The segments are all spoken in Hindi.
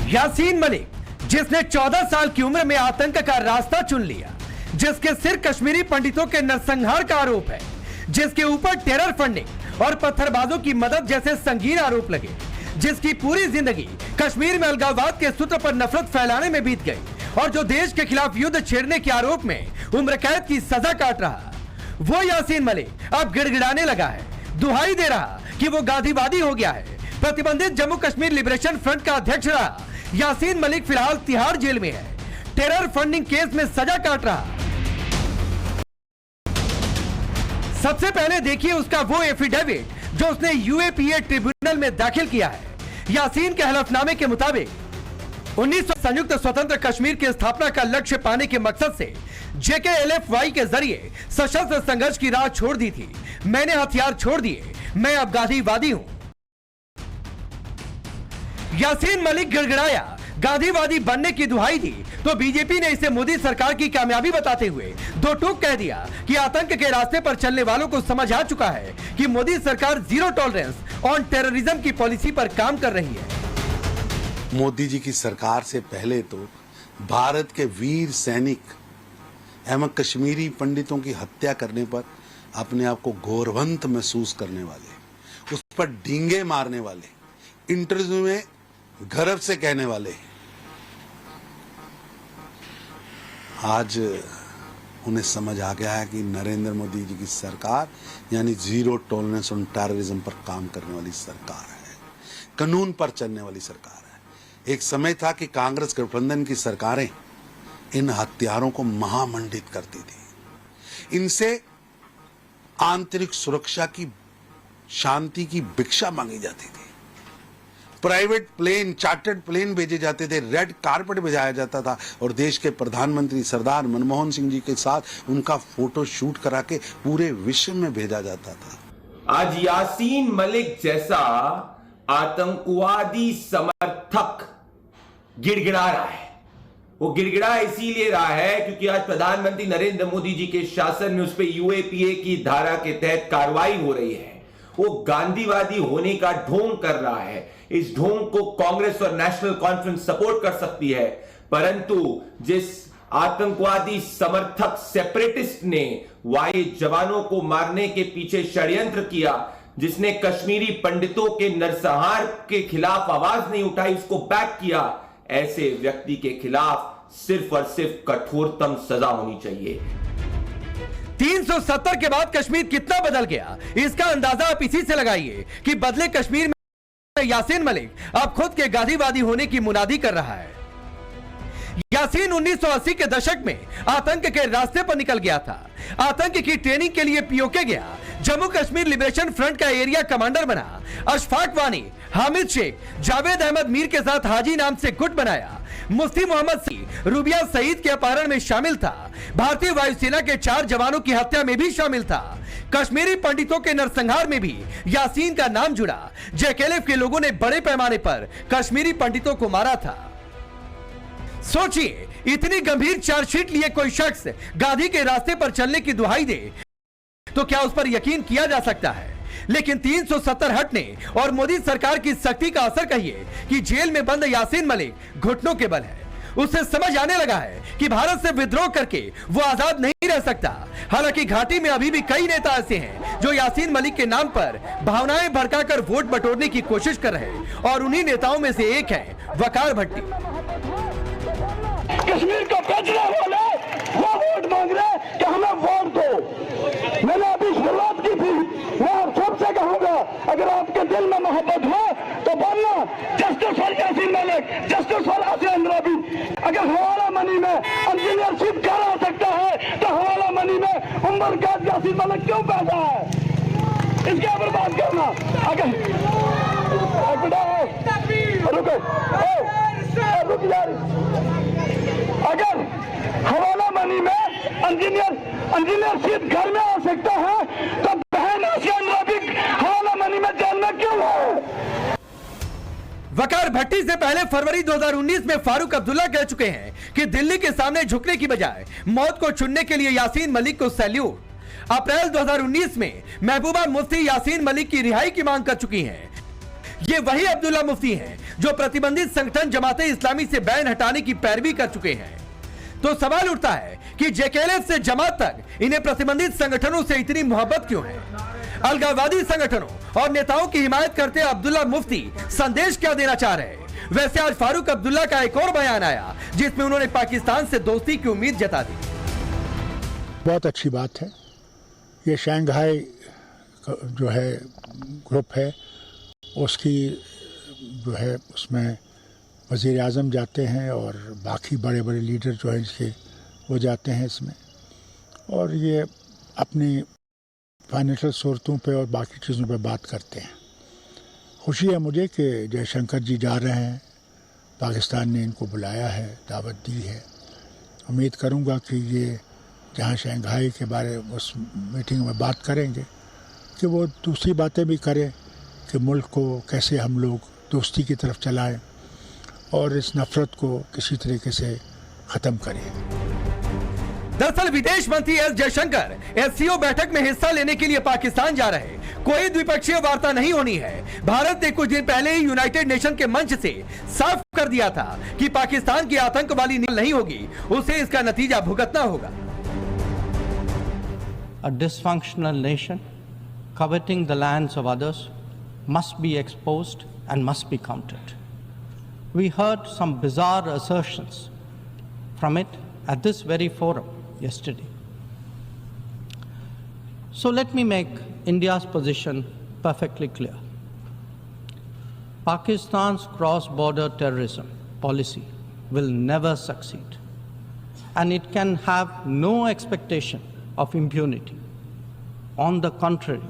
यासीन मलिक, जिसने 14 साल की उम्र में आतंक का रास्ता चुन लिया, जिसके सिर कश्मीरी पंडितों के नरसंहार का आरोप है, जिसके ऊपर टेरर फंडिंग और पत्थरबाजों की मदद जैसे संगीन आरोप लगे, जिसकी पूरी जिंदगी कश्मीर में अलगाववाद के सूत्र पर नफरत फैलाने में बीत गई और जो देश के खिलाफ युद्ध छेड़ने के आरोप में उम्र कैद की सजा काट रहा, वो यासीन मलिक अब गिड़गिड़ाने लगा है, दुहाई दे रहा कि वो गांधीवादी हो गया है। प्रतिबंधित जम्मू कश्मीर लिबरेशन फ्रंट का अध्यक्ष रहा यासीन मलिक फिलहाल तिहाड़ जेल में है, टेरर फंडिंग केस में सजा काट रहा। सबसे पहले देखिए उसका वो एफिडेविट जो उसने यूएपीए ट्रिब्यूनल में दाखिल किया है। यासीन के हलफनामे के मुताबिक 1900 संयुक्त स्वतंत्र कश्मीर की स्थापना का लक्ष्य पाने के मकसद से JKLF-Y के जरिए सशस्त्र संघर्ष की राह छोड़ दी थी। मैंने हथियार छोड़ दिए, मैं अब गांधीवादी हूं। यासीन मलिक गिड़गिड़ाया, गांधीवादी बनने की दुहाई दी तो बीजेपी ने इसे मोदी सरकार की कामयाबी बताते हुए दो टूक कह दिया कि आतंक के रास्ते पर चलने वालों को समझ आ चुका है कि मोदी सरकार जीरो टॉलरेंस ऑन टेररिज्म की पॉलिसी पर काम कर रही है। मोदी जी की सरकार से पहले तो भारत के वीर सैनिक एवं कश्मीरी पंडितों की हत्या करने पर अपने आप को गौरवंत महसूस करने वाले, उस पर डींगे मारने वाले, इंटरव्यू में गर्व से कहने वाले, आज उन्हें समझ आ गया है कि नरेंद्र मोदी जी की सरकार यानी जीरो टॉलरेंस ऑन टेररिज्म पर काम करने वाली सरकार है, कानून पर चलने वाली सरकार है। एक समय था कि कांग्रेस गठबंधन की सरकारें इन हत्यारों को महामंडित करती थी, इनसे आंतरिक सुरक्षा की, शांति की भिक्षा मांगी जाती थी, प्राइवेट प्लेन, चार्टर्ड प्लेन भेजे जाते थे, रेड कारपेट बिछाया जाता था और देश के प्रधानमंत्री सरदार मनमोहन सिंह जी के साथ उनका फोटो शूट करा के पूरे विश्व में भेजा जाता था। आज यासीन मलिक जैसा आतंकवादी समर्थक गिड़गिड़ा रहा है। वो गिड़गिड़ा इसीलिए रहा है क्योंकि आज प्रधानमंत्री नरेंद्र मोदी जी के शासन में उस पर यूएपीए की धारा के तहत कार्रवाई हो रही है। वो गांधीवादी होने का ढोंग कर रहा है। इस ढोंग को कांग्रेस और नेशनल कॉन्फ्रेंस सपोर्ट कर सकती है, परंतु जिस आतंकवादी समर्थक सेपरेटिस्ट ने वाई जवानों को मारने के पीछे षड्यंत्र किया, जिसने कश्मीरी पंडितों के नरसंहार के खिलाफ आवाज नहीं उठाई, उसको बैक किया, ऐसे व्यक्ति के खिलाफ सिर्फ और सिर्फ कठोरतम सजा होनी चाहिए। 370 के बाद कश्मीर कितना बदल गया, इसका अंदाजा आप इसी से लगाइए कि बदले कश्मीर में यासीन मलिक अब खुद के गांधीवादी होने की मुनादी कर रहा है। यासीन 1980 के दशक में आतंक के रास्ते पर निकल गया था, आतंक की ट्रेनिंग के लिए पीओके गया, जम्मू कश्मीर लिबरेशन फ्रंट का एरिया कमांडर बना, अशफाक वानी, हामिद शेख, जावेद अहमद मीर के साथ हाजी नाम से गुट बनाया, मुफ्ती मोहम्मद सी रूबिया सईद के अपहरण में शामिल था, भारतीय वायुसेना के 4 जवानों की हत्या में भी शामिल था, कश्मीरी पंडितों के नरसंहार में भी यासीन का नाम जुड़ा। JKLF के लोगों ने बड़े पैमाने पर कश्मीरी पंडितों को मारा था। सोचिए, इतनी गंभीर चार्जशीट लिए कोई शख्स गांधी के रास्ते पर चलने की दुहाई दे तो क्या उस पर यकीन किया जा सकता है? लेकिन 370 हटने और मोदी सरकार की सख्ती का असर कहिए कि जेल में बंद यासीन मलिक घुटनों के बल है। उससे समझ आने लगा है कि भारत से विद्रोह करके वो आजाद नहीं रह सकता। हालांकि घाटी में अभी भी कई नेता ऐसे हैं जो यासीन मलिक के नाम पर भावनाएं भड़काकर वोट बटोरने की कोशिश कर रहे हैं और उन्हीं नेताओं में से एक है वकार भट्टी। कश्मीर को बेचने वाले वो वोट मांग रहे कि हमें वोट दो। मैंने अभी शुरुआत की थी, मैं आप सबसे कहूंगा अगर आपके दिल में मोहब्बत हो तो बोलना justice for Yasin Malik, justice for Asiyan Rabi. अगर हवाला मनी में इंजीनियरशिप करा सकता है तो हवाला मनी में उम्र कैद यासीन मलिक क्यों पैदा है? इसके ऊपर बात करना। अगर रुक यार, अगर हवाला मनी में इंजीनियरशिप घर में आ सकता है तो बहन आसियान रबी हवाला मनी में जेल में क्यों है? वकार भट्टी से पहले फरवरी 2019 में फारूक अब्दुल्ला कह चुके हैं कि दिल्ली के सामने झुकने की बजाय मौत को चुनने के लिए यासीन मलिक को सैल्यूट। अप्रैल 2019 में महबूबा मुफ्ती यासीन मलिक की रिहाई की मांग कर चुकी हैं। ये वही अब्दुल्ला मुफ्ती हैं जो प्रतिबंधित संगठन जमाते इस्लामी से बैन हटाने की पैरवी कर चुके हैं। तो सवाल उठता है कि जेकेएलएफ से जमात तक इन्हें प्रतिबंधित संगठनों से इतनी मोहब्बत क्यों है? अलगाववादी संगठनों और नेताओं की हिमायत करते अब्दुल्ला मुफ्ती संदेश क्या देना चाह रहे हैं? वैसे आज फारूक अब्दुल्ला का एक और बयान आया जिसमें उन्होंने पाकिस्तान से दोस्ती की उम्मीद जता दी। बहुत अच्छी बात है। ये शंघाई जो है ग्रुप है, उसकी जो है उसमें वज़ीर आज़म जाते हैं और बाकी बड़े बड़े लीडर जो हैं इसके वो जाते हैं इसमें, और ये अपनी फाइनेंशियल सूरतों पे और बाकी चीज़ों पे बात करते हैं। खुशी है मुझे कि जयशंकर जी जा रहे हैं, पाकिस्तान ने इनको बुलाया है, दावत दी है। उम्मीद करूंगा कि ये जहाँ शंघाई के बारे में उस मीटिंग में बात करेंगे कि वो दूसरी बातें भी करें कि मुल्क को कैसे हम लोग दोस्ती की तरफ चलाएं और इस नफरत को किसी तरीके से ख़त्म करें। दरअसल विदेश मंत्री एस जयशंकर एससीओ बैठक में हिस्सा लेने के लिए पाकिस्तान जा रहे, कोई द्विपक्षीय वार्ता नहीं होनी है। भारत ने कुछ दिन पहले ही यूनाइटेड नेशन के मंच से साफ कर दिया था कि पाकिस्तान की आतंकवादी नीति नहीं होगी, उसे इसका नतीजा भुगतना होगा। A dysfunctional nation coveting the lands of others must be exposed and must be countered. We heard some bizarre assertions from it at this very forum yesterday. So let me make India's position perfectly clear. Pakistan's cross-border terrorism policy will never succeed, and it can have no expectation of impunity. On the contrary,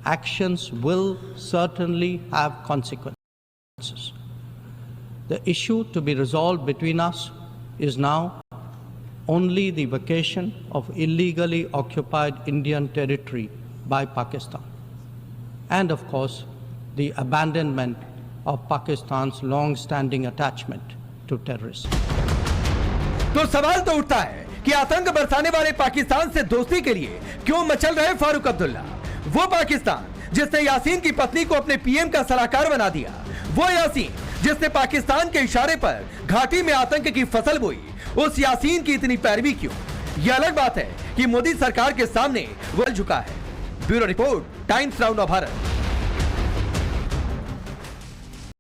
actions will certainly have consequences. The issue to be resolved between us is now only the vacation of illegally occupied Indian territory by Pakistan, and of course the abandonment of Pakistan's long-standing attachment to terrorism. तो सवाल तो उठता है कि आतंक बरसाने वाले पाकिस्तान से दोस्ती के लिए क्यों मचल रहे फारूक अब्दुल्ला? वो पाकिस्तान जिसने यासीन की पत्नी को अपने पीएम का सलाहकार बना दिया, वो यासीन जिसने पाकिस्तान के इशारे पर घाटी में आतंक की फसल बोई, उस यासीन की इतनी पैरवी क्यों? यह अलग बात है कि मोदी सरकार के सामने वो झुका है। Bureau report, times now Bharat.